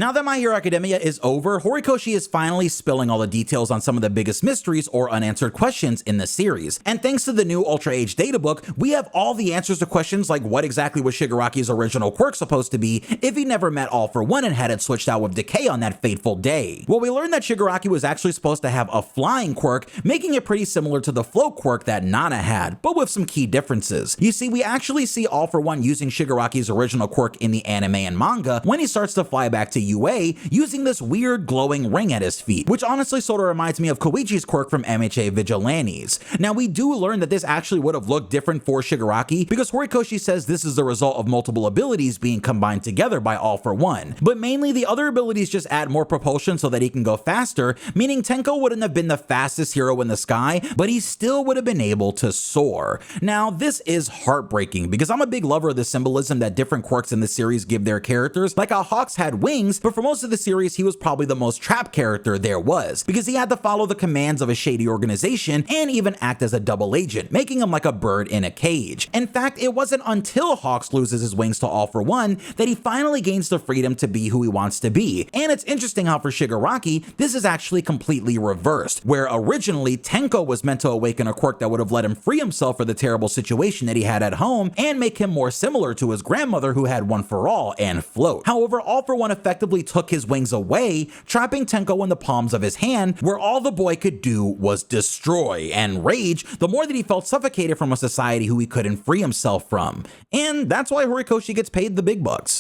Now that My Hero Academia is over, Horikoshi is finally spilling all the details on some of the biggest mysteries or unanswered questions in the series. And thanks to the new Ultra Age Databook, we have all the answers to questions like what exactly was Shigaraki's original quirk supposed to be if he never met All For One and had it switched out with Decay on that fateful day. Well, we learned that Shigaraki was actually supposed to have a flying quirk, making it pretty similar to the Float Quirk that Nana had, but with some key differences. You see, we actually see All For One using Shigaraki's original quirk in the anime and manga when he starts to fly back to UA using this weird glowing ring at his feet, which honestly sort of reminds me of Koichi's quirk from MHA Vigilantes. Now, we do learn that this actually would have looked different for Shigaraki because Horikoshi says this is the result of multiple abilities being combined together by All For One, but mainly the other abilities just add more propulsion so that he can go faster, meaning Tenko wouldn't have been the fastest hero in the sky, but he still would have been able to soar. Now, this is heartbreaking because I'm a big lover of the symbolism that different quirks in the series give their characters, like how Hawks had wings, but for most of the series he was probably the most trapped character there was, because he had to follow the commands of a shady organization and even act as a double agent, making him like a bird in a cage. In fact, it wasn't until Hawks loses his wings to All For One that he finally gains the freedom to be who he wants to be. And it's interesting how for Shigaraki, this is actually completely reversed, where originally Tenko was meant to awaken a quirk that would have let him free himself for the terrible situation that he had at home and make him more similar to his grandmother who had One For All and Float. However, All For One effectively took his wings away, trapping Tenko in the palms of his hand, where all the boy could do was destroy and rage the more that he felt suffocated from a society who he couldn't free himself from. And that's why Horikoshi gets paid the big bucks.